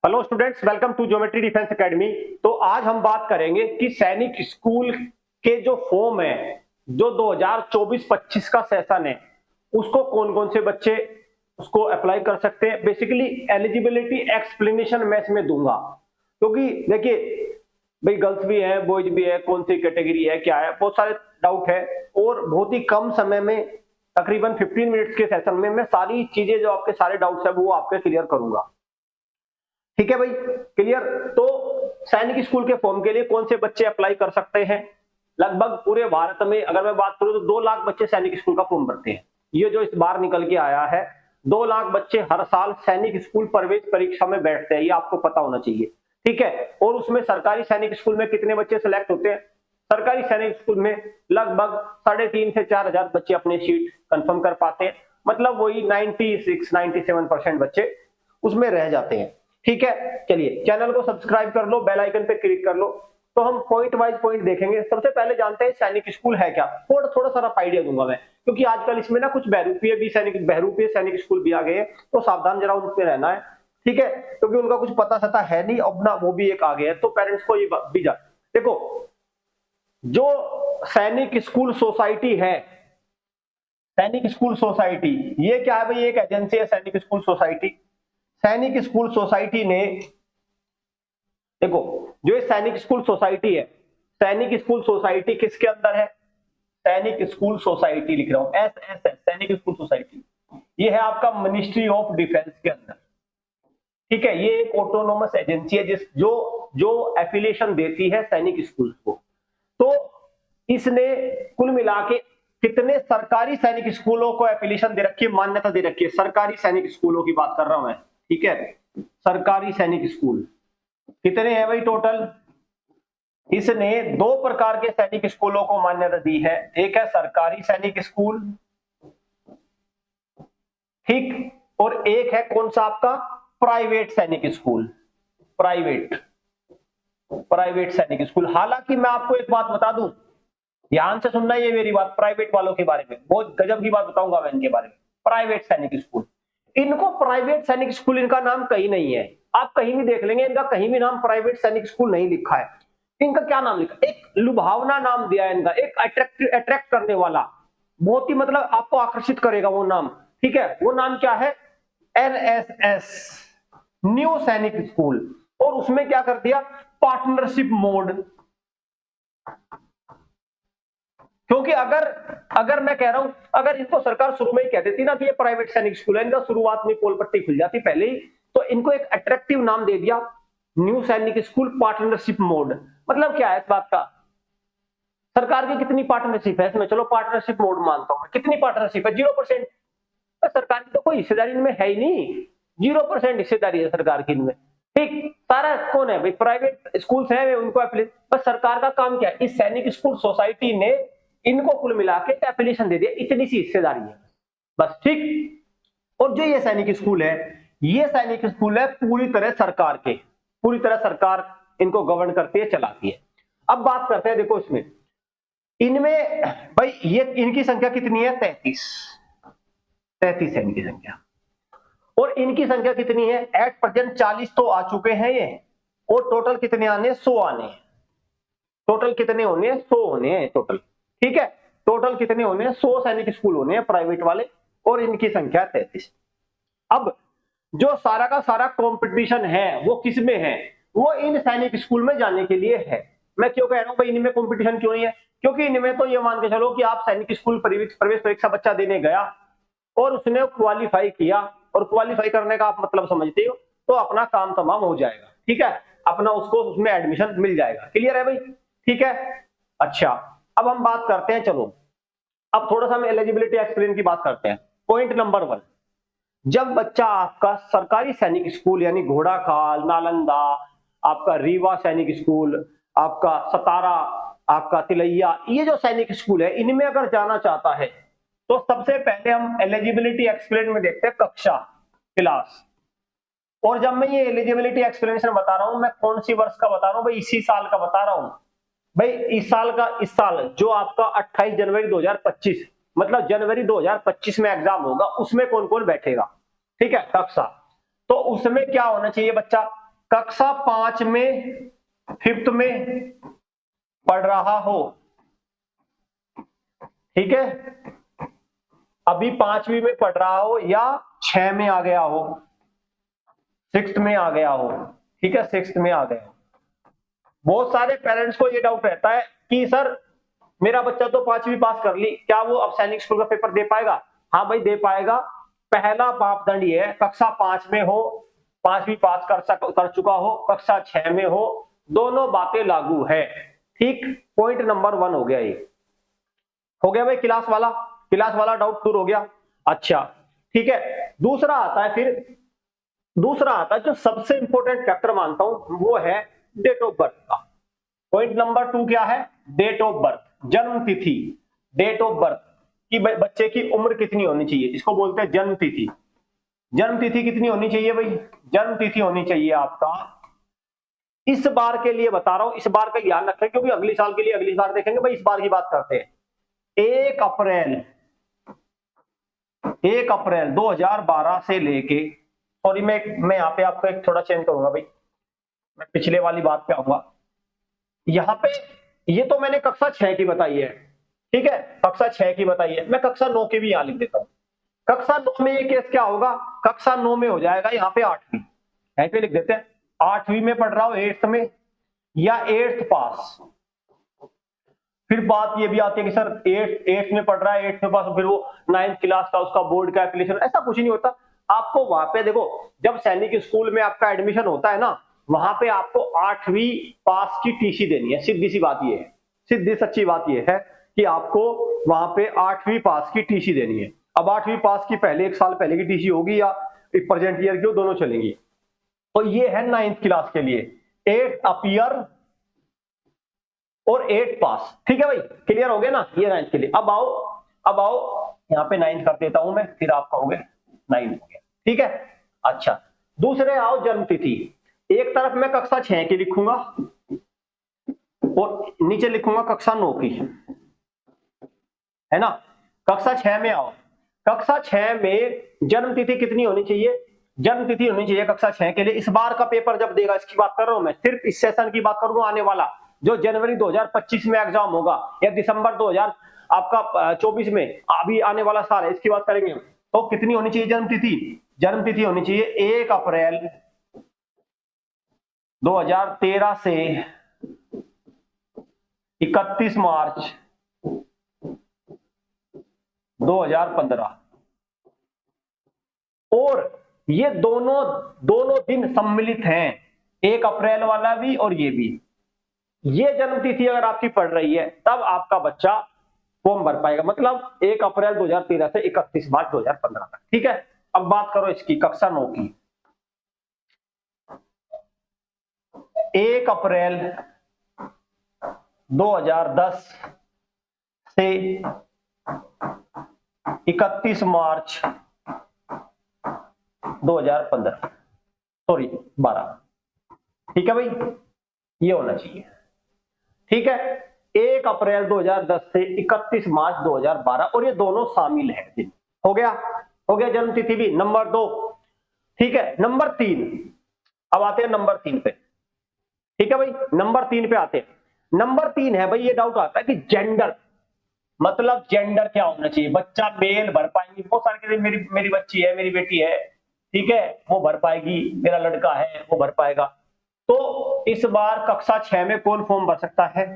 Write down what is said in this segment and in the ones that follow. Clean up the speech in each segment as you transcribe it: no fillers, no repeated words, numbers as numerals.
Hello students, welcome to geometry defence academy. तो आज हम बात करेंगे कि सैनिक स्कूल के जो फॉर्म है, जो 2024-25 का सेशन है, उसको कौन कौन से बच्चे उसको अप्लाई कर सकते हैं। बेसिकली एलिजिबिलिटी एक्सप्लेनेशन मैं इसमें दूंगा, क्योंकि देखिए भाई गर्ल्स भी है, बॉयज भी है, कौन सी कैटेगरी है, क्या है, बहुत सारे डाउट है। और बहुत ही कम समय में, तकरीबन 15 मिनट्स के सेशन में मैं सारी चीजें, जो आपके सारे डाउट्स है, वो आपके क्लियर करूंगा। ठीक है भाई, क्लियर। तो सैनिक स्कूल के फॉर्म के लिए कौन से बच्चे अप्लाई कर सकते हैं? लगभग पूरे भारत में अगर मैं बात करूं तो 2 लाख बच्चे सैनिक स्कूल का फॉर्म भरते हैं। ये जो इस बार निकल के आया है, 2 लाख बच्चे हर साल सैनिक स्कूल प्रवेश परीक्षा में बैठते हैं, ये आपको पता होना चाहिए। ठीक है। और उसमें सरकारी सैनिक स्कूल में कितने बच्चे सिलेक्ट होते हैं? सरकारी सैनिक स्कूल में लगभग 3,500 से 4,000 बच्चे अपनी सीट कंफर्म कर पाते हैं। मतलब वही 96-97% बच्चे उसमें रह जाते हैं। ठीक है, चलिए चैनल को सब्सक्राइब कर लो, बेल आइकन पे क्लिक कर लो। तो हम पॉइंट वाइज पॉइंट देखेंगे। सबसे पहले जानते हैं सैनिक स्कूल है क्या। थोड़ा थोड़ा सारा आइडिया दूंगा मैं, क्योंकि आजकल इसमें ना कुछ बहरूपीय सैनिक स्कूल भी आ गए हैं, तो सावधान जरा उनपे रहना है। ठीक है, क्योंकि उनका कुछ पता सता है नहीं, अब ना वो भी एक आ गया है, तो पेरेंट्स को ये भी जा देखो। जो सैनिक स्कूल सोसाइटी है, सैनिक स्कूल सोसाइटी, ये क्या है भाई? एक एजेंसी है सैनिक स्कूल सोसाइटी। सैनिक स्कूल सोसाइटी ने, देखो, जो ये सैनिक स्कूल सोसाइटी है, सैनिक स्कूल सोसाइटी किसके अंदर है? सैनिक स्कूल सोसाइटी लिख रहा हूं, SSS, सैनिक स्कूल सोसाइटी। ये है आपका मिनिस्ट्री ऑफ डिफेंस के अंदर। ठीक है, ये एक ऑटोनोमस एजेंसी है जो जो एफिलिएशन देती है सैनिक स्कूल को। तो इसने कुल मिला के कितने सरकारी सैनिक स्कूलों को एफिलिएशन दे रखी है, मान्यता दे रखी है? सरकारी सैनिक स्कूलों की बात कर रहा हूं मैं। ठीक है, सरकारी सैनिक स्कूल कितने हैं भाई टोटल? इसने 2 प्रकार के सैनिक स्कूलों को मान्यता दी है। एक है सरकारी सैनिक स्कूल, ठीक, और एक है कौन सा आपका? प्राइवेट सैनिक स्कूल। प्राइवेट प्राइवेट सैनिक स्कूल। हालांकि मैं आपको एक बात बता दूं, ध्यान से सुनना ये मेरी बात, प्राइवेट वालों के बारे में बहुत गजब की बात बताऊंगा मैं इनके बारे में। प्राइवेट सैनिक स्कूल, इनको प्राइवेट सैनिक स्कूल, इनका नाम कहीं नहीं है। आप कहीं भी देख लेंगे, इनका कहीं भी नाम प्राइवेट सैनिक स्कूल नहीं लिखा है। इनका क्या नाम लिखा? एक लुभावना नाम दिया है इनका, एक अट्रैक्ट करने वाला, बहुत ही मतलब आपको आकर्षित करेगा वो नाम। ठीक है, वो नाम क्या है? NSS, न्यू सैनिक स्कूल। और उसमें क्या कर दिया? Partnership mode. क्योंकि अगर अगर मैं कह रहा हूं, अगर इनको सरकार शुरू में ही कह देती ना कि ये प्राइवेट सैनिक स्कूल है, इनका शुरुआत में पोल पट्टी खुल जाती पहले ही, तो इनको एक अट्रैक्टिव नाम दे दिया, न्यू सैनिक स्कूल पार्टनरशिप मोड। मतलब क्या है इस बात का? सरकार की कितनी पार्टनरशिप है इसमें? चलो पार्टनरशिप मोड मानता हूं मैं। कितनी पार्टनरशिप है? 0%। सरकार की तो कोई हिस्सेदारी इनमें है ही नहीं, 0% हिस्सेदारी है सरकार की इनमें। ठीक, सारा कौन है भाई? प्राइवेट स्कूल्स हैं, उनको बस सरकार का काम क्या है? इस सैनिक स्कूल सोसाइटी ने इनको कुल मिला के एफिलिएशन दे दिया, इतनी सी हिस्सेदारी है बस। ठीक। और जो ये सैनिक स्कूल है, ये सैनिक स्कूल है पूरी तरह सरकार के, पूरी तरह सरकार इनको गवर्न करती है, चलाती है। अब बात करते हैं, देखो इसमें, इनमें भाई ये इनकी संख्या कितनी है? 33 है इनकी संख्या। और इनकी संख्या कितनी है एट प्रेजेंट? 40 तो आ चुके हैं ये, और टोटल कितने आने? 100 आने हैं। टोटल कितने होने हैं? 100 होने हैं टोटल। ठीक है, टोटल कितने होने हैं? 100 सैनिक स्कूल होने हैं प्राइवेट वाले, और इनकी संख्या 33। अब जो सारा का सारा कंपटीशन है वो किस में है? वो इन सैनिक स्कूल में जाने के लिए है। मैं क्यों कह रहा हूं भाई इनमें कंपटीशन क्यों नहीं है? क्योंकि इनमें तो ये मान के चलो कि आप सैनिक स्कूल प्रवेश परीक्षा बच्चा देने गया और उसने क्वालिफाई किया, और क्वालिफाई करने का आप मतलब समझते हो, तो अपना काम तमाम हो जाएगा। ठीक है, अपना उसको उसमें एडमिशन मिल जाएगा। क्लियर है भाई? ठीक है, अच्छा। अब हम बात करते हैं, चलो अब थोड़ा सा हम एलिजिबिलिटी एक्सपीरियंस की बात करते हैं। पॉइंट नंबर 1, जब बच्चा आपका सरकारी सैनिक स्कूल यानी घोड़ाखाल, नालंदा, आपका रीवा सैनिक स्कूल, आपका सतारा, आपका तिलैया, ये जो सैनिक स्कूल है, इनमें अगर जाना चाहता है, तो सबसे पहले हम एलिजिबिलिटी एक्सप्लेन में देखते हैं कक्षा, क्लास। और जब मैं ये एलिजिबिलिटी एक्सप्लेनेशन बता रहा हूं, मैं कौन सी वर्ष का बता रहा हूं भाई? इसी साल का बता रहा हूं भाई। इस साल जो आपका 28 जनवरी 2025, मतलब जनवरी 2025 में एग्जाम होगा, उसमें कौन कौन बैठेगा? ठीक है, कक्षा। तो उसमें क्या होना चाहिए बच्चा? कक्षा 5 में, 5th में पढ़ रहा हो, ठीक है, अभी 5वीं में पढ़ रहा हो या 6 में आ गया हो, 6th में आ गया हो, ठीक है, 6th में आ गया हो। बहुत सारे पेरेंट्स को ये डाउट रहता है कि सर मेरा बच्चा तो 5वीं पास कर ली, क्या वो अब सैनिक स्कूल का पेपर दे पाएगा? हाँ भाई दे पाएगा। पहला मापदंड ये है कक्षा 5 में हो, 5वीं पास कर चुका हो, कक्षा 6 में हो, दोनों बातें लागू है। ठीक, पॉइंट नंबर 1 हो गया ये। हो गया भाई क्लास वाला डाउट दूर हो गया। अच्छा ठीक है, दूसरा आता है जो सबसे इंपॉर्टेंट फैक्टर मानता हूं, वो है डेट ऑफ बर्थ का। पॉइंट नंबर 2 क्या है? डेट ऑफ बर्थ, जन्म तिथि। डेट ऑफ बर्थ कि बच्चे की उम्र कितनी होनी चाहिए, इसको बोलते हैं जन्म तिथि। जन्म तिथि कितनी होनी चाहिए भाई? जन्म तिथि होनी चाहिए आपका, इस बार के लिए बता रहा हूं, इस बार का ध्यान रखें क्योंकि अगली साल के लिए अगली बार देखेंगे भाई, इस बार की बात करते हैं। 1 अप्रैल 2012 से लेके, सॉरी मैं यहाँ पे आपको एक थोड़ा चेंज करूंगा भाई, मैं पिछले वाली बात पे आऊंगा। यहाँ पे ये तो मैंने कक्षा 6 की बताई है, ठीक है, कक्षा 6 की बताई है, मैं कक्षा 9 की भी यहां लिख देता हूं। कक्षा 9 में ये केस क्या होगा? कक्षा 9 में हो जाएगा यहाँ पे 8वीं, यहीं पे लिख देते हैं 8वीं में पढ़ रहा हो, 8th में या 8th पास। फिर बात ये भी आती है कि सर 8th में पढ़ रहा है, 8th में पास, फिर वो 9th क्लास का उसका बोर्ड का एप्लीकेशन, ऐसा कुछ नहीं होता। आपको वहां पे देखो, जब सैनिक स्कूल में आपका एडमिशन होता है ना, वहां पे आपको 8वीं पास की टीसी देनी है। सीधी सी बात ये है, सीधी सच्ची बात ये है कि आपको वहां पे 8वीं पास की टीसी देनी है। अब 8वीं पास की पहले 1 साल पहले की टीसी होगी या प्रेजेंट ईयर की, दोनों चलेंगी। तो ये है 9th क्लास के लिए, 8 अपीयर और 8 पास, ठीक है भाई, क्लियर हो गया ना? ये 9th के लिए। अब आओ यहाँ पे 9th कर देता हूं मैं, फिर आप कहोगे 9 हो गया, ठीक है। अच्छा, दूसरे आओ जन्म तिथि। एक तरफ मैं कक्षा 6 की लिखूंगा और नीचे लिखूंगा कक्षा 9 की, है ना। कक्षा 6 में आओ, कक्षा 6 में जन्म तिथि कितनी होनी चाहिए? जन्म तिथि होनी चाहिए कक्षा 6 के लिए, इस बार का पेपर जब देगा, इसकी बात कर रहा हूं मैं, सिर्फ इस सेशन की बात करूंगा, आने वाला जो जनवरी 2025 में एग्जाम होगा या दिसंबर 2024 में, अभी आने वाला साल है, इसकी बात करेंगे। तो कितनी होनी चाहिए जन्म तिथि? जन्म तिथि होनी चाहिए 1 अप्रैल 2013 से 31 मार्च 2015। और ये दोनों दिन सम्मिलित हैं, 1 अप्रैल वाला भी और ये भी। ये जन्म तिथि अगर आपकी पड़ रही है तब आपका बच्चा फॉर्म भर पाएगा, मतलब 1 अप्रैल 2013 से 31 मार्च 2015 तक, ठीक है। अब बात करो इसकी कक्षा 9 की। 1 अप्रैल 2010 से 31 मार्च 2015, सॉरी 12, ठीक है भाई, ये होना चाहिए, ठीक है। 1 अप्रैल 2010 से 31 मार्च 2012, और ये दोनों शामिल है दिन। हो गया जन्म तिथि भी। नंबर 2, ठीक है। नंबर 3, अब आते हैं नंबर 3 पे, ठीक है भाई, नंबर 3 पे आते हैं। नंबर 3 है भाई, ये डाउट आता है कि जेंडर, मतलब जेंडर क्या होना चाहिए? बच्चा मेल भर पाएंगे, बहुत सारे, मेरी बच्ची है, मेरी बेटी है, ठीक है, वो भर पाएगी, मेरा लड़का है वो भर पाएगा। तो इस बार कक्षा 6 में कौन फॉर्म भर सकता है?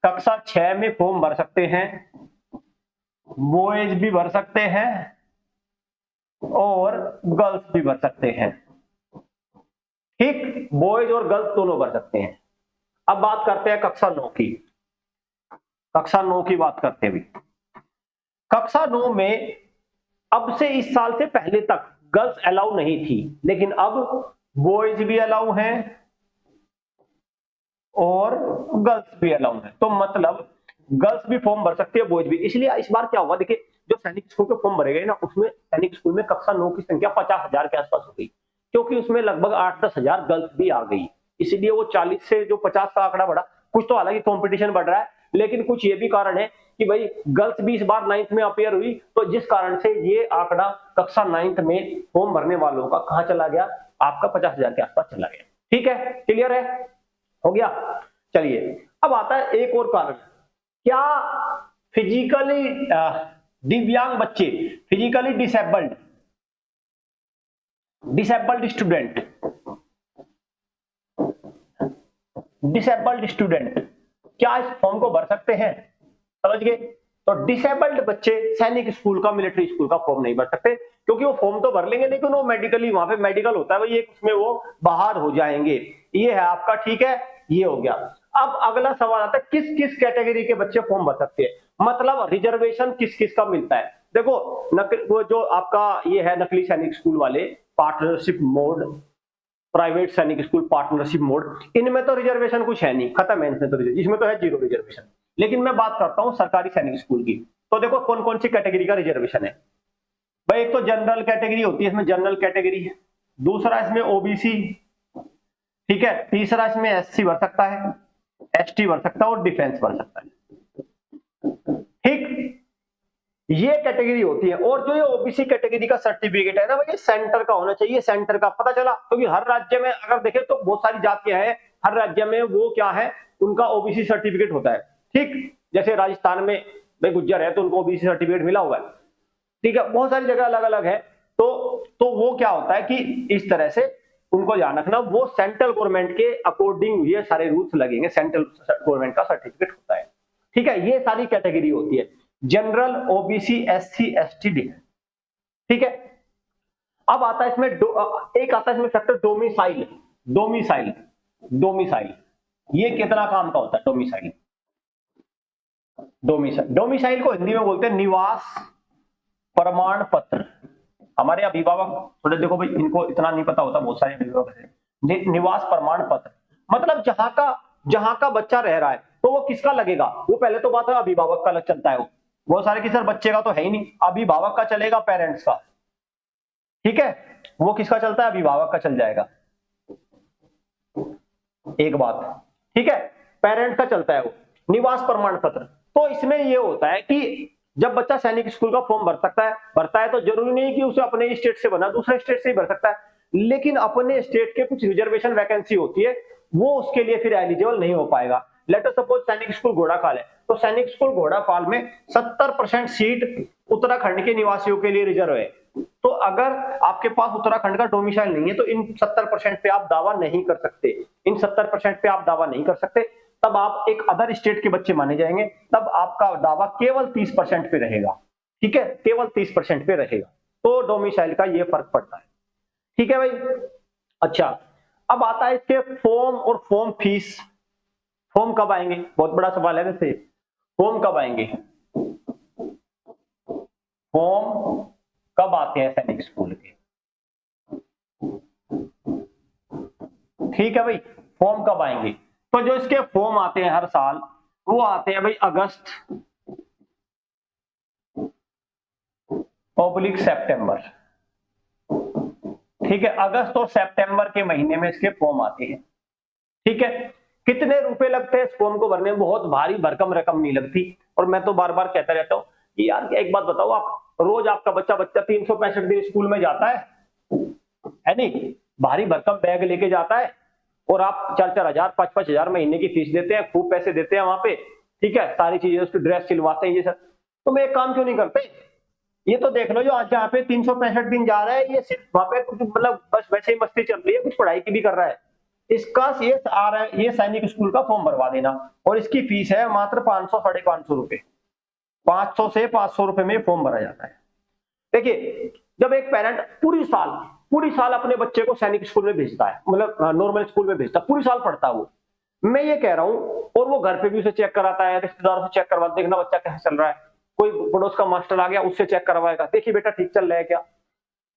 कक्षा 6 में फॉर्म भर सकते हैं बॉयज भी भर सकते हैं और गर्ल्स भी भर सकते हैं, ठीक, बॉयज और गर्ल्स दोनों भर सकते हैं। अब बात करते हैं कक्षा 9 की। कक्षा 9 की बात करते हैं भी। कक्षा 9 में अब से इस साल से पहले तक गर्ल्स अलाउ नहीं थी, लेकिन अब बॉयज भी अलाउ हैं और गर्ल्स भी अलाउ हैं। तो मतलब गर्ल्स भी फॉर्म भर सकती है, बॉयज भी। इसलिए इस बार क्या हुआ, देखिए जो सैनिक स्कूल के फॉर्म भरे गए ना, उसमें सैनिक स्कूल में कक्षा 9 की संख्या 50,000 के आसपास हो गई, क्योंकि उसमें लगभग 8-10 हजार गर्ल्स भी आ गई, इसलिए वो 40 से जो 50 का आंकड़ा बढ़ा। कुछ तो हालांकि कंपटीशन बढ़ रहा है, लेकिन कुछ ये भी कारण है कि भाई गर्ल्स भी इस बार 9th में अपेयर हुई, तो जिस कारण से ये आंकड़ा कक्षा 9th में फॉर्म भरने वालों का कहां चला गया, आपका 50,000 के आसपास चला गया। ठीक है, क्लियर है, हो गया। चलिए अब आता है एक और कारण, क्या फिजिकली दिव्यांग बच्चे, फिजिकली डिसेबल्ड स्टूडेंट क्या इस फॉर्म को भर सकते हैं? समझ गए? तो डिसेबल्ड बच्चे सैनिक स्कूल का, मिलिट्री स्कूल का फॉर्म नहीं भर सकते, क्योंकि वो फॉर्म तो भर लेंगे लेकिन वो मेडिकली, वहां पे मेडिकल होता है भाई, एक उसमें वो बाहर हो जाएंगे। ये है आपका, ठीक है, ये हो गया। अब अगला सवाल आता है किस किस कैटेगरी के बच्चे फॉर्म भर सकते हैं, मतलब रिजर्वेशन किस किस का मिलता है। देखो वो जो आपका ये है नकली सैनिक स्कूल वाले, पार्टनरशिप मोड, प्राइवेट सैनिक स्कूल पार्टनरशिप मोड, इनमें तो रिजर्वेशन कुछ है नहीं, खत्म है इसमें तो, इसमें तो है जीरो रिजर्वेशन। लेकिन मैं बात करता हूं सरकारी सैनिक स्कूल की, तो देखो कौन कौन सी कैटेगरी का रिजर्वेशन है भाई। एक तो जनरल कैटेगरी होती है, इसमें जनरल कैटेगरी है। दूसरा इसमें ओबीसी, ठीक है। तीसरा इसमें एससी भर सकता है, एसटी भर सकता है और डिफेंस भर सकता है। ठीक, ये कैटेगरी होती है। और जो ये ओबीसी कैटेगरी का सर्टिफिकेट है ना भाई, सेंटर का होना चाहिए, सेंटर का। पता चला, क्योंकि हर राज्य में अगर देखें तो बहुत सारी जातियां हैं, हर राज्य में वो क्या है, उनका ओबीसी सर्टिफिकेट होता है। ठीक, जैसे राजस्थान में भाई गुज्जर है तो उनको ओबीसी सर्टिफिकेट मिला हुआ है, ठीक है। बहुत सारी जगह अलग अलग है। तो वो क्या होता है कि इस तरह से उनको ध्यान रखना, वो सेंट्रल गवर्नमेंट के अकॉर्डिंग ये सारे रूल्स लगेंगे, सेंट्रल गवर्नमेंट का सर्टिफिकेट होता है। ठीक है, ये सारी कैटेगरी होती है, general, OBC, SC, ST, D. ठीक है, अब आता है इसमें एक आता है इसमें फैक्टर डोमिसाइल। डोमिसाइल ये कितना काम का होता है? डोमिसाइल को हिंदी में बोलते हैं निवास प्रमाण पत्र। हमारे अभिभावक थोड़े देखो भाई, इनको इतना नहीं पता होता, बहुत सारे अभिभावक है। निवास प्रमाण पत्र मतलब जहां का बच्चा रह रहा है तो वो किसका लगेगा? वो पहले तो बात है अभिभावक का लग चलता है, वो सारे की सर बच्चे का तो है ही नहीं, अभिभावक का चलेगा, पेरेंट्स का। ठीक है, वो किसका चलता है? अभिभावक का चल जाएगा, एक बात। ठीक है, पेरेंट्स का चलता है वो निवास प्रमाण पत्र। तो इसमें ये होता है कि जब बच्चा सैनिक स्कूल का फॉर्म भरता है तो जरूरी नहीं कि उसे अपने स्टेट से बना, दूसरे स्टेट से ही भर सकता है, लेकिन अपने स्टेट के कुछ रिजर्वेशन वैकेंसी होती है, वो उसके लिए फिर एलिजिबल नहीं हो पाएगा। लेट अस सपोज सैनिक स्कूल घोड़ाखाल है, तो सैनिक स्कूल घोड़ाखाल में 70% सीट उत्तराखंड के निवासियों के लिए रिजर्व है। तो अगर आपके पास उत्तराखंड का डोमिसाइल नहीं है तो इन 70% पे आप दावा नहीं कर सकते, तब आप एक अदर स्टेट के बच्चे माने जाएंगे, तब आपका दावा केवल 30% पे रहेगा। ठीक है, केवल 30% पे रहेगा। तो डोमिसाइल का ये फर्क पड़ता है। ठीक है भाई, अच्छा अब आता है इसके फॉर्म और फॉर्म फीस। फॉर्म कब आएंगे? बहुत बड़ा सवाल है वैसे, फॉर्म कब आएंगे? फॉर्म कब आते हैं सैनिक स्कूल के? ठीक है भाई, फॉर्म कब आएंगे? तो जो इसके फॉर्म आते हैं हर साल, वो आते हैं भाई अगस्त / सितंबर। ठीक है, अगस्त और सितंबर के महीने में इसके फॉर्म आते हैं। ठीक है, कितने रुपए लगते हैं इस फॉर्म को भरने में? बहुत भारी भरकम रकम नहीं लगती। और मैं तो बार बार कहता रहता हूं कि यार एक बात बताओ, आप रोज आपका बच्चा 365 दिन स्कूल में जाता है नहीं, भारी भरकम बैग लेके जाता है, और आप 4-4 हजार 5-5 हजार महीने की फीस देते हैं, खूब पैसे देते हैं वहां पे। ठीक है, सारी चीजें, उसकी ड्रेस सिलवाते हैं, ये सब। तो मैं एक काम क्यों नहीं करते? ये तो देख लो, जो आज यहाँ पे 365 दिन जा रहा है, ये सिर्फ वहां पे कुछ मतलब बस वैसे ही मस्ती चल रही है, कुछ पढ़ाई की भी कर रहा है, इसका ये आ रहा है, ये सैनिक स्कूल का फॉर्म भरवा देना। और इसकी फीस है मात्र 500-550 रुपए, 500 से 500 रुपए में फॉर्म भरा जाता है। देखिए, जब एक पेरेंट पूरी साल अपने बच्चे को सैनिक स्कूल में भेजता है, मतलब नॉर्मल स्कूल में भेजता है, पूरी साल पढ़ता है वो, मैं ये कह रहा हूं, और वो घर पे भी उसे चेक कराता है, रिश्तेदारों से चेक करवा, देखना बच्चा कैसे चल रहा है, कोई पड़ोस का मास्टर आ गया उससे चेक करवाएगा, देखिए बेटा ठीक चल रहा है क्या।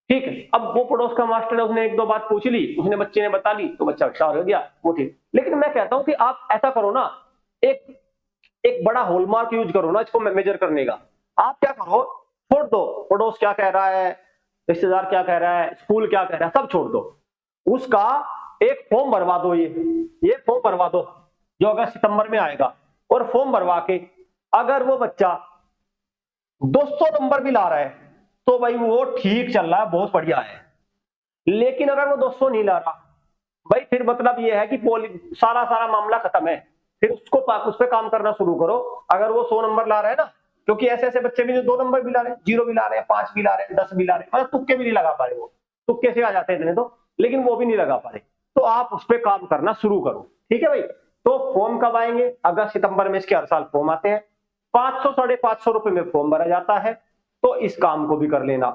ठीक है, अब वो पड़ोस का मास्टर है, उसने 1-2 बात पूछ ली, उसने बच्चे ने बता ली, तो बच्चा होशियार हो गया, वो ठीक। लेकिन मैं कहता हूं कि आप ऐसा करो ना, एक बड़ा हॉलमार्क यूज करो ना इसको मेजर करने का। आप क्या करो, छोड़ दो पड़ोस क्या कह रहा है, रिश्तेदार क्या कह रहा है, स्कूल क्या कह रहा है, सब छोड़ दो, उसका एक फॉर्म भरवा दो, ये फॉर्म भरवा दो जो अगस्त सितंबर में आएगा। और फॉर्म भरवा के अगर वो बच्चा 200 नंबर भी ला रहा है तो भाई वो ठीक चल रहा है, बहुत बढ़िया है। लेकिन अगर वो 200 नहीं ला रहा भाई, फिर मतलब ये है कि सारा सारा मामला खत्म है। फिर उस पर काम करना शुरू करो। अगर वो 100 नंबर ला रहा है ना, क्योंकि ऐसे ऐसे बच्चे भी जो 2 नंबर भी ला रहे हैं, 0 भी ला रहे हैं, 5 भी ला रहे हैं, 10 भी ला रहे हैं, मतलब तुक्के भी नहीं लगा पा रहे, वो तुक्के से आ जाते हैं इतने तो, लेकिन वो भी नहीं लगा पा रहे। तो आप उस पर काम करना शुरू करो, ठीक है भाई। तो फॉर्म कब आएंगे? अगस्त सितंबर में इसके हर साल फॉर्म आते हैं। 500 550 रुपए में फॉर्म भरा जाता है। तो इस काम को भी कर लेना।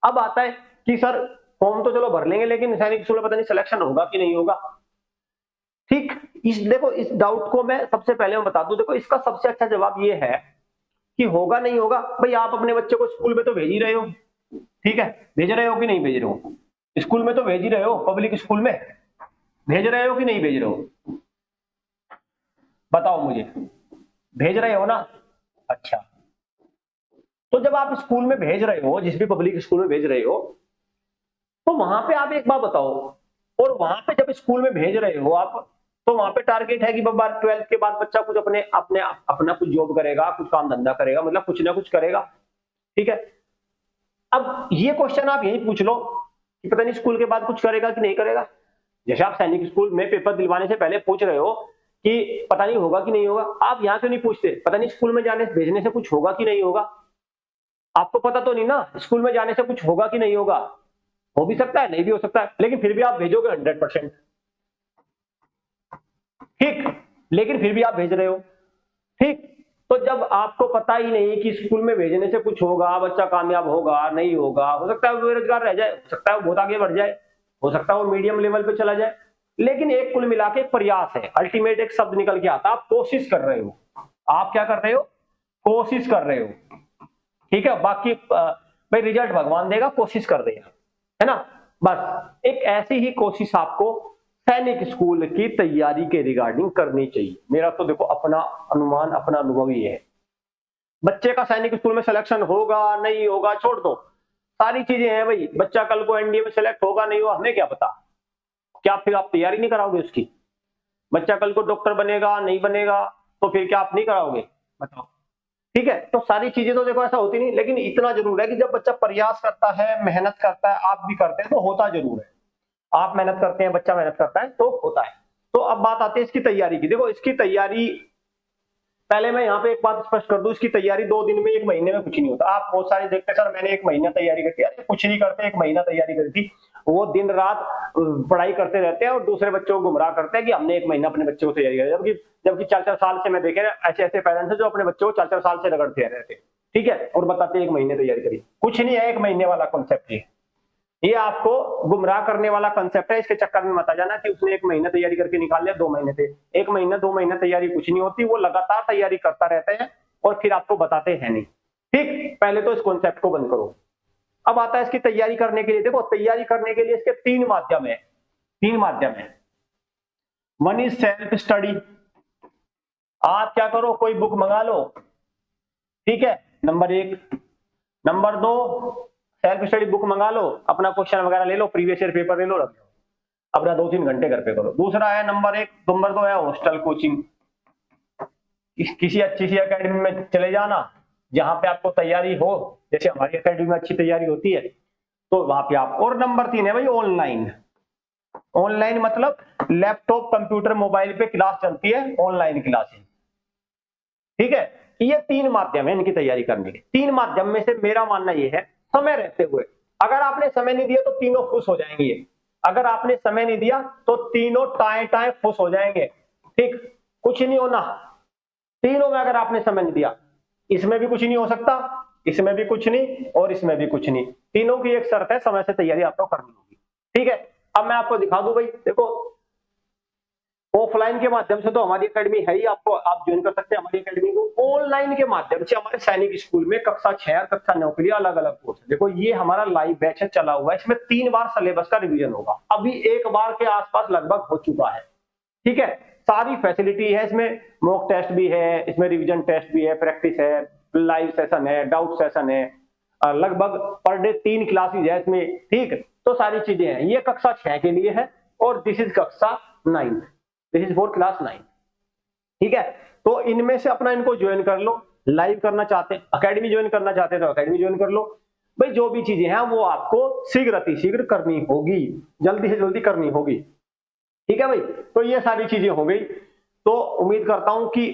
अब आता है कि सर फॉर्म तो चलो भर लेंगे, लेकिन सैनिक स्कूल में पता नहीं सिलेक्शन होगा कि नहीं होगा। ठीक, देखो इस डाउट को मैं सबसे पहले मैं बता दूं, देखो इसका सबसे अच्छा जवाब ये है कि होगा नहीं होगा भाई, आप अपने बच्चे को स्कूल में तो भेज ही रहे हो, ठीक है, भेज रहे हो कि नहीं भेज रहे हो? स्कूल में तो भेज ही रहे हो, पब्लिक स्कूल में भेज रहे हो कि नहीं भेज रहे हो? बताओ मुझे, भेज रहे हो ना? अच्छा, तो जब आप स्कूल में भेज रहे हो, जिस भी पब्लिक स्कूल में भेज रहे हो, तो वहां पे आप एक बात बताओ, और वहां पे जब स्कूल में भेज रहे हो आप, तो वहां पे टारगेट है कि बाबा 12th के बाद बच्चा कुछ अपने अपने अपना कुछ जॉब करेगा, कुछ काम धंधा करेगा, मतलब कुछ ना कुछ करेगा, ठीक है। अब ये क्वेश्चन आप यही पूछ लो कि पता नहीं स्कूल के बाद कुछ करेगा कि नहीं करेगा। जैसे आप सैनिक स्कूल में पेपर दिलवाने से पहले पूछ रहे हो कि पता नहीं होगा कि नहीं होगा, आप यहाँ क्यों नहीं पूछते पता नहीं स्कूल में जाने भेजने से कुछ होगा कि नहीं होगा? आपको पता तो नहीं ना स्कूल में जाने से कुछ होगा कि नहीं होगा। हो भी सकता है, नहीं भी हो सकता है, लेकिन फिर भी आप भेजोगे 100%, ठीक, लेकिन फिर भी आप भेज रहे हो, ठीक। तो जब आपको पता ही नहीं कि स्कूल में भेजने से कुछ होगा, बच्चा कामयाब होगा नहीं होगा, हो सकता है वो बेरोजगार रह जाए, हो सकता है वो बहुत आगे बढ़ जाए, हो सकता है वो मीडियम लेवल पे चला जाए, लेकिन एक कुल मिला के प्रयास है, अल्टीमेट एक शब्द निकल के आता, आप कोशिश कर रहे हो। आप क्या कर रहे हो? कोशिश कर रहे हो, ठीक है। बाकी भाई रिजल्ट भगवान देगा, कोशिश कर रहे हैं, है ना। बस एक ऐसी ही कोशिश आपको सैनिक स्कूल की तैयारी के रिगार्डिंग करनी चाहिए। मेरा तो देखो अपना अनुमान, अपना अनुभव ही है। बच्चे का सैनिक स्कूल में सिलेक्शन होगा नहीं होगा छोड़ दो, सारी चीजें हैं भाई। बच्चा कल को एनडीए में सिलेक्ट होगा नहीं होगा, हमें क्या पता। क्या फिर आप तैयारी नहीं कराओगे उसकी? बच्चा कल को डॉक्टर बनेगा नहीं बनेगा, तो फिर क्या आप नहीं कराओगे? बताओ, ठीक है। तो सारी चीजें तो देखो ऐसा होती नहीं, लेकिन इतना जरूर है कि जब बच्चा प्रयास करता है, मेहनत करता है, आप भी करते हैं, तो होता जरूर है। आप मेहनत करते हैं, बच्चा मेहनत करता है, तो होता है। तो अब बात आती है इसकी तैयारी की। देखो इसकी तैयारी, पहले मैं यहाँ पे एक बात स्पष्ट कर दूं, इसकी तैयारी 2 दिन में 1 महीने में कुछ नहीं होता। आप बहुत सारे देखते हैं सर मैंने 1 महीना तैयारी कर दी, अरे कुछ नहीं करते, 1 महीना तैयारी करी थी, वो दिन रात पढ़ाई करते रहते हैं और दूसरे बच्चों को गुमराह करते हैं कि हमने 1 महीना अपने बच्चे को तैयारी करी, जबकि जबकि 4-4 साल से मैं देखे ऐसे ऐसे पेरेंट्स हैं जो अपने बच्चों को 4-4 साल से रगड़ते रहते हैं, ठीक है, और बताते 1 महीने तैयारी करी। कुछ नहीं है 1 महीने वाला कॉन्सेप्ट ये आपको गुमराह करने वाला कंसेप्ट है। इसके चक्कर में मत आ जाना कि उसने 1 महीना तैयारी करके निकाल लिया 2 महीने से। 1 महीना 2 महीना तैयारी कुछ नहीं होती, वो लगातार तैयारी करता रहते हैं और फिर आपको बताते हैं नहीं, ठीक। पहले तो इस कॉन्सेप्ट को बंद करो। अब आता है इसकी तैयारी करने के लिए। देखो तैयारी करने के लिए इसके 3 माध्यम है, 3 माध्यम है। वन इज सेल्फ स्टडी, आप क्या करो कोई बुक मंगा लो, ठीक है, number 1। Number 2, self study book मंगा लो, अपना क्वेश्चन वगैरह ले लो, प्रीवियस ईयर पेपर ले लो, रख लो, अपना 2-3 घंटे घर पे करो। दूसरा है नंबर 1, नंबर 2 है हॉस्टल कोचिंग। किसी अच्छी सी एकेडमी में चले जाना जहां पे आपको तैयारी हो, जैसे हमारी एकेडमी में अच्छी तैयारी होती है, तो वहां पे आप। और नंबर 3 है भाई ऑनलाइन। ऑनलाइन मतलब लैपटॉप कंप्यूटर मोबाइल पे क्लास चलती है, ऑनलाइन क्लासेस, ठीक है। ये 3 माध्यम है इनकी तैयारी करने के। 3 माध्यम में से मेरा मानना ये है, समय रहते हुए, अगर आपने समय नहीं दिया तो तीनों खुश हो जाएंगे। अगर आपने समय नहीं दिया तो तीनों टाए टाए खुश हो जाएंगे, ठीक। कुछ नहीं होना तीनों में, अगर आपने समय नहीं दिया। इसमें भी कुछ नहीं हो सकता, इसमें भी कुछ नहीं, और इसमें भी कुछ नहीं। तीनों की एक शर्त है, समय से तैयारी आपको करनी होगी, ठीक है। अब मैं आपको दिखा दूं भाई, देखो ऑफलाइन के माध्यम से तो हमारी एकेडमी है ही, आपको आप ज्वाइन कर सकते हैं हमारी एकेडमी को। ऑनलाइन के माध्यम से हमारे सैनिक स्कूल में कक्षा 6 और कक्षा 9 के लिए अलग अलग कोर्स है। देखो ये हमारा लाइव बैच है, चला हुआ है, इसमें 3 बार सिलेबस का रिवीजन होगा, अभी 1 बार के आसपास लगभग हो चुका है, ठीक है। सारी फैसिलिटी है इसमें, मॉक टेस्ट भी है इसमें, रिवीजन टेस्ट भी है, प्रैक्टिस है, लाइव सेशन है, डाउट सेशन है, लगभग पर डे 3 क्लासेज है इसमें, ठीक। तो सारी चीजें हैं। ये कक्षा 6 के लिए है और दिस इज कक्षा 9, दिस इज फॉर क्लास 9, ठीक है। तो इनमें से अपना इनको ज्वाइन कर लो। लाइव करना चाहते हैं, अकेडमी ज्वाइन करना चाहते हैं तो अकेडमी ज्वाइन कर लो। भाई जो भी चीजें हैं वो आपको शीघ्र अतिशीघ्र करनी होगी, जल्दी से जल्दी करनी होगी। ठीक है भाई, तो ये सारी चीजें हो गई। तो उम्मीद करता हूं कि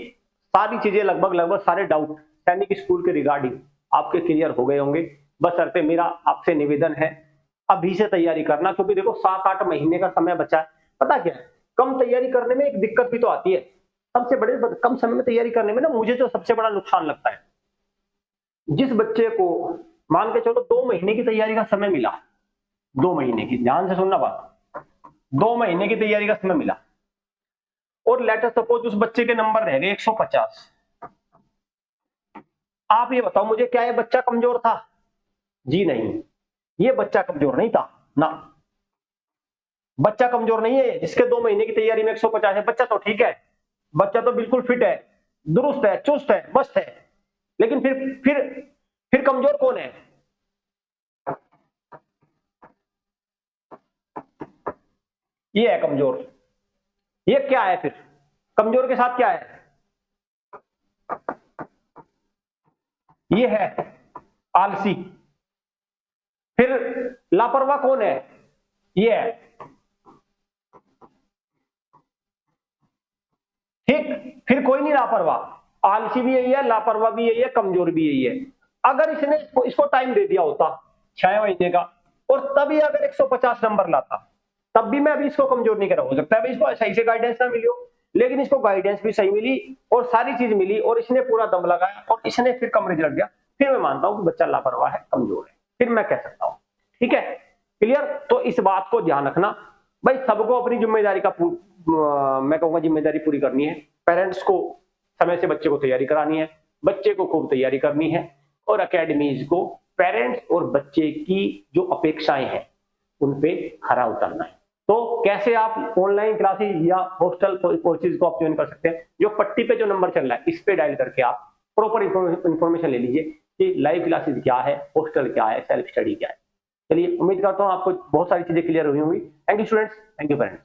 सारी चीजें लगभग सारे डाउट सैनिक स्कूल के रिगार्डिंग आपके क्लियर हो गए होंगे। बस सर पे मेरा आपसे निवेदन है अभी से तैयारी करना, क्योंकि देखो 7-8 महीने का समय बचा है। पता क्या है, कम तैयारी करने में एक दिक्कत भी तो आती है। सबसे बड़े कम समय में तैयारी करने में ना मुझे जो सबसे बड़ा नुकसान लगता है, जिस बच्चे को मान के चलो 2 महीने की तैयारी का समय मिला, 2 महीने की, ध्यान से सुनना बात, 2 महीने की तैयारी का समय मिला और लेटर सपोज उस बच्चे के नंबर रह गए 150। आप ये बताओ मुझे, क्या ये बच्चा कमजोर था? जी नहीं, ये बच्चा कमजोर नहीं था ना, बच्चा कमजोर नहीं है। जिसके 2 महीने की तैयारी में 150 है, बच्चा तो ठीक है, बच्चा तो बिल्कुल फिट है, दुरुस्त है, चुस्त है, मस्त है। लेकिन फिर कमजोर कौन है? ये है कमजोर। ये क्या है फिर? कमजोर के साथ क्या है? ये है आलसी। फिर लापरवाह कौन है? ये है। ठीक, फिर कोई नहीं लापरवाह, आलसी भी यही है, लापरवाह भी यही है, कमजोर भी यही है। अगर इसने इसको टाइम दे दिया होता 6 महीने का, और तभी अगर 150 नंबर लाता, तब भी मैं अभी इसको कमजोर नहीं करा। हो सकता है इसको सही से गाइडेंस ना मिली हो, लेकिन इसको गाइडेंस भी सही मिली और सारी चीज मिली और इसने पूरा दम लगाया और इसने फिर कम रिजल्ट दिया, फिर मैं मानता हूं कि बच्चा लापरवाह है, कमजोर है, फिर मैं कह सकता हूं। ठीक है, क्लियर? तो इस बात को ध्यान रखना भाई, सबको अपनी जिम्मेदारी का मैं कहूंगा जिम्मेदारी पूरी करनी है। पेरेंट्स को समय से बच्चे को तैयारी करानी है, बच्चे को खूब तैयारी करनी है, और एकेडमीज को पेरेंट्स और बच्चे की जो अपेक्षाएं हैं उन पे खरा उतरना है। तो कैसे आप ऑनलाइन क्लासेस या हॉस्टल कोर्सेज को आप ज्वाइन कर सकते हैं, जो पट्टी पे जो नंबर चल रहा है इस पे डायल करके आप प्रॉपर इंफॉर्मेशन ले लीजिए कि लाइव क्लासेस क्या है, हॉस्टल क्या है, सेल्फ स्टडी क्या है। चलिए, उम्मीद करता हूं आपको बहुत सारी चीजें क्लियर हुई होंगी। Thank you students, thank you parents.